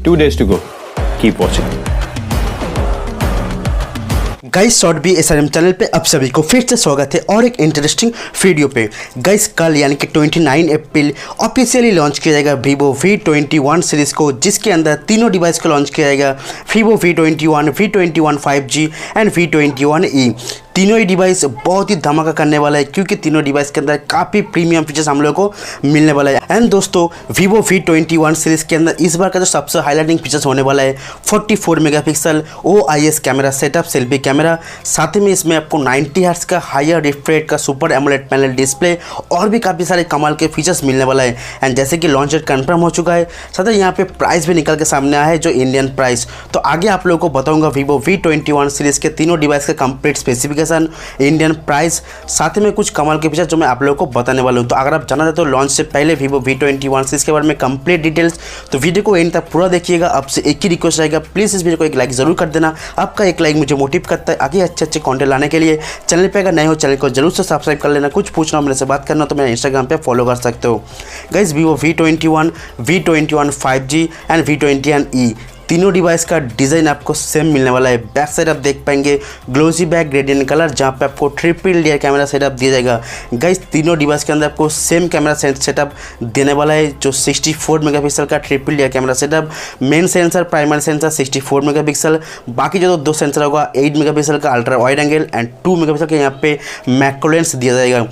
2 days to go. Keep watching. Guys short B SRM channel पे आप सभी को फिर से स्वागत है और एक इंटरेस्टिंग वीडियो पे। गाइस कल यानी कि 29 अप्रैल ऑफिशियली लॉन्च किया जाएगा Vivo V21 सीरीज़ को, जिसके अंदर तीनों डिवाइस को लॉन्च किया जाएगा Vivo V21, V21 5G and V21E। तीनों ही डिवाइस बहुत ही धमाका करने वाला है, क्योंकि तीनों डिवाइस के अंदर काफ़ी प्रीमियम फीचर्स हम लोग को मिलने वाला है। एंड दोस्तों Vivo V21 सीरीज़ के अंदर इस बार का जो सबसे हाईलाइटिंग फीचर्स होने वाला है 44 megapixel OIS camera setup selfie camera, साथ ही में इसमें आपको 90 हर्ट्ज का हायर रिफ्रेश का सुपर एमोलेड पैनल डिस्प्ले और भी काफ़ी सारे कमाल के फीचर्स मिलने वाला है। एंड जैसे कि लॉन्च डेट कन्फर्म हो चुका है, साथ ही यहाँ पे प्राइस भी निकल के सामने आया है, जो इंडियन प्राइस। तो आगे आप लोगों को बताऊंगा Vivo V21 सीरीज़ के तीनों डिवाइस का कंप्लीट स्पेसिफिकेशन, इंडियन प्राइस, साथ ही में कुछ कमाल के फीचर जो मैं आप लोगों को बताने वाला हूं। तो अगर आप जानना चाहते हो लॉन्च से पहले Vivo V21 सीरीज के बारे में कंप्लीट डिटेल्स, तो वीडियो को एंड तक पूरा देखिएगा। आपसे एक ही रिक्वेस्ट रहेगा, प्लीज़ इस वीडियो को एक लाइक जरूर कर देना। आपका एक लाइक मुझे मोटिव करता है आगे अच्छे कंटेंट लाने के लिए। चैनल पे अगर नए हो चैनल को जरूर से सब्सक्राइब कर लेना। कुछ पूछना हो मेरे से बात करना तो मेरा इंस्टाग्राम पे फॉलो कर सकते हो। Guys Vivo V21, V21 5G and V21E तीनों डिवाइस का डिज़ाइन आपको सेम मिलने वाला है। बैक साइड आप देख पाएंगे ग्लोसी बैक ग्रेडियंट कलर, जहाँ पे आपको ट्रिपल लेयर कैमरा सेटअप दिया जाएगा। गाइस तीनों डिवाइस के अंदर आपको सेम कैमरा सेटअप देने वाला है, जो 64 मेगापिक्सल का triple layer camera setup. Main sensor primary sensor 64 megapixel, बाकी जो दो सेंसर होगा 8 मेगापिक्सल का ultra wide angle and 2 megapixel का यहाँ पे मैक्रो लेंस दिया जाएगा।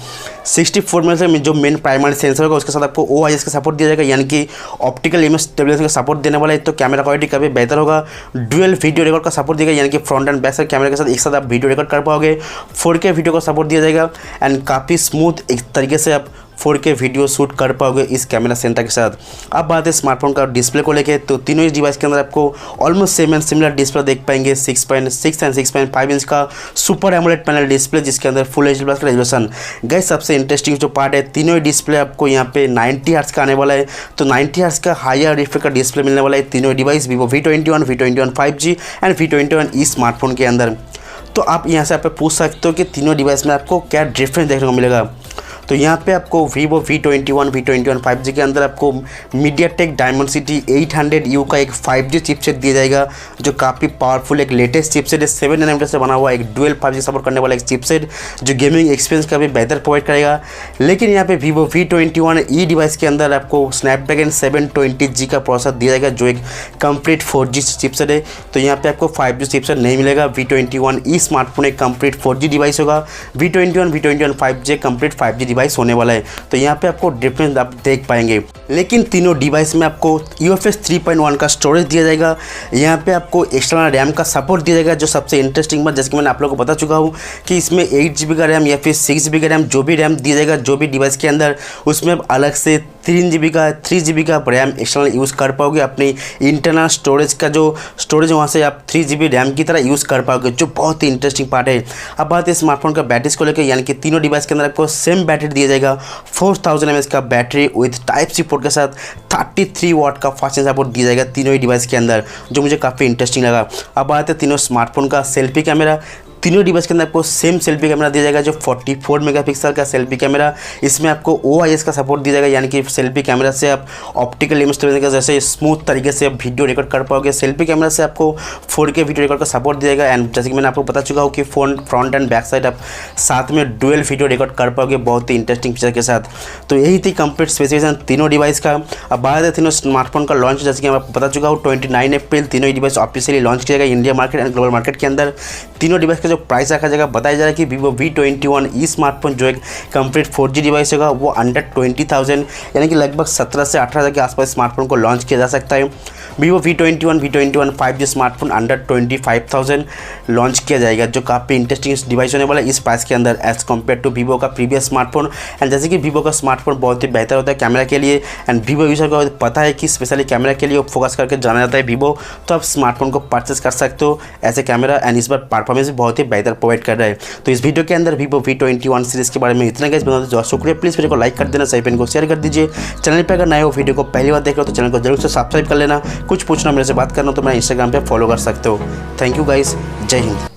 64 मेगापिक्सल में जो मेन प्राइमरी सेंसर होगा उसके साथ आपको OIS का सपोर्ट दिया जाएगा, यानी कि ऑप्टिकल इमेज स्टेबलाइजेशन का सपोर्ट देने वाला है। तो कैमरा क्वालिटी काफ़ी बेहतर होगा। डुअल वीडियो रिकॉर्ड का सपोर्ट दिया, यानी कि फ्रंट एंड बैक साइड कैमरे के साथ एक साथ आप वीडियो रिकॉर्ड कर पाओगे। 4K वीडियो का सपोर्ट दिया जाएगा एंड काफ़ी स्मूथ एक तरीके से आप 4K वीडियो शूट कर पाओगे इस कैमरा सेंटर के साथ। अब बात है स्मार्टफोन का डिस्प्ले को लेके, तो तीनों ही डिवाइस के अंदर आपको almost same and similar display देख पाएंगे। 6.6 एंड 6.5 इंच का सुपर एमोलेड पैनल डिस्प्ले, जिसके अंदर फुल HD+ का रेजोल्यूशन। गाइस सबसे इंटरेस्टिंग जो पार्ट है, तीनों ही डिस्प्ले आपको यहाँ पे 90 हर्ट्ज का आने वाला है। तो 90 हर्ट्ज का हायर रिफ्रेश का डिस्प्ले मिलने वाला है तीनों device Vivo V21, V21 5G and V21E smartphone के अंदर। तो आप यहाँ से आप पूछ सकते हो कि तीनों डिवाइस में आपको क्या डिफरेंस देखने को मिलेगा। तो यहाँ पे आपको Vivo V21, V21 5G के अंदर आपको MediaTek Dimensity 800U का एक 5G चिपसेट दिया जाएगा, जो काफ़ी पावरफुल एक लेटेस्ट चिपसेट है। 7 नैनोमीटर से बना हुआ एक डुअल 5G सपोर्ट करने वाला एक चिपसेट, जो गेमिंग एक्सपीरियंस का भी बेहतर प्रोवाइड करेगा। लेकिन यहाँ पे Vivo V21E डिवाइस के अंदर आपको Snapdragon 720G का प्रोसेसर दिया जाएगा, जो एक कंप्लीट 4G चिपसेट है। तो यहाँ पे आपको 5G चिपसेट नहीं मिलेगा। V21E स्मार्टफोन एक कंप्लीट 4G डिवाइस होगा। V21, V21 5G complete 5G device होने वाला है। तो यहाँ पे आपको डिफरेंस आप देख पाएंगे। लेकिन तीनों डिवाइस में आपको UFS 3.1 का स्टोरेज दिया जाएगा। यहाँ पे आपको एक्सटर्नल रैम का सपोर्ट दिया जाएगा, जो सबसे इंटरेस्टिंग बात, जैसे कि मैंने आप लोगों को बता चुका हूँ कि इसमें 8GB का रैम या फिर 6GB का रैम, जो भी रैम दिया जाएगा जो भी डिवाइस के अंदर, उसमें आप अलग से 3GB का रैम एक्सटर्नल यूज़ कर पाओगे। अपनी इंटरनल स्टोरेज का जो स्टोरेज वहाँ से आप 3GB रैम की तरह यूज़ कर पाओगे, जो बहुत ही इंटरेस्टिंग पार्ट है। अब बात है स्मार्टफोन का बैटरीज को लेकर, यानी कि तीनों डिवाइस के अंदर आपको सेम बैटरी दिया जाएगा। 4000 mAh का बैटरी विथ Type-C पोर्ट के साथ 33 वाट का फास्ट चार्जिंग सपोर्ट दिया जाएगा तीनों ही डिवाइस के अंदर, जो मुझे काफ़ी इंटरेस्टिंग लगा। अब आते हैं तीनों स्मार्टफोन का सेल्फी कैमरा। तीनों डिवाइस के अंदर आपको सेम सेल्फी कैमरा दिया जाएगा, जो 44 मेगापिक्सल का सेल्फी कैमरा। इसमें आपको OIS का सपोर्ट दिया जाएगा, यानी कि सेल्फी कैमरा से आप ऑप्टिकल इमेज स्टेबलाइजेशन का जैसे स्मूथ तरीके से आप वीडियो रिकॉर्ड कर पाओगे। सेल्फी कैमरा से आपको 4K वीडियो रिकॉर्ड का सपोर्ट दिया जाएगा। एंड जैसे कि मैंने आपको बता चुका हूँ कि फ्रंट एंड बैक साइड आप साथ में डुअल वीडियो रिकॉर्ड कर पाओगे बहुत ही इंटरेस्टिंग फीचर के साथ। तो यही थी कंप्लीट स्पेसिफिकेशन तीनों डिवाइस का। अब बात है तीनों स्मार्टफोन का लॉन्च, जैसे कि मैं आपको बता चुका हूँ 29 अप्रैल तीनों ही डिवाइस ऑफिशियली लॉन्च किया जाएगा India market and global market के अंदर। तीनों डिवाइस का जो प्राइस रखा जाएगा, बताया जा रहा है कि Vivo V21E स्मार्टफोन जो एक कंप्लीट 4G डिवाइस होगा, वो अंडर 20,000 यानी कि लगभग 17 से 18,000 के आसपास स्मार्टफोन को लॉन्च किया जा सकता है। Vivo V21, V21 5G smartphone under 25,000 launch किया जाएगा, जो काफ़ी इंटरेस्टिंग डिवाइस होने वाला है इस प्राइस के अंदर एज़ कम्पेयर टू Vivo का प्रीवियस स्मार्टफोन। एंड जैसे कि Vivo का स्मार्टफोन बहुत ही बेहतर होता है कैमरा के लिए, एंड Vivo यूज़र को पता है कि स्पेशली कैमरा के लिए वो फोकस करके जाना जाता है Vivo, तो आप स्मार्टफोन को परचेस कर सकते हो ऐसे कैमरा। एंड इस बार परफॉर्मेंस भी बहुत ही बेहतर प्रोवाइड कर रहा है। तो इस वीडियो के अंदर Vivo V21 सीरीज़ के बारे में इतना गाइस बता दो। शुक्रिया, प्लीज़ वीडियो को लाइक कर देना, सही पेन को शेयर कर दीजिए। चैनल पर अगर नए हो, वीडियो को पहली बार देख रहे हो तो चैनल को जरूर से सब्सक्राइब कर लेना। कुछ पूछना मेरे से बात करना तो मैं इंस्टाग्राम पे फॉलो कर सकते हो। थैंक यू गाइस, जय हिंद।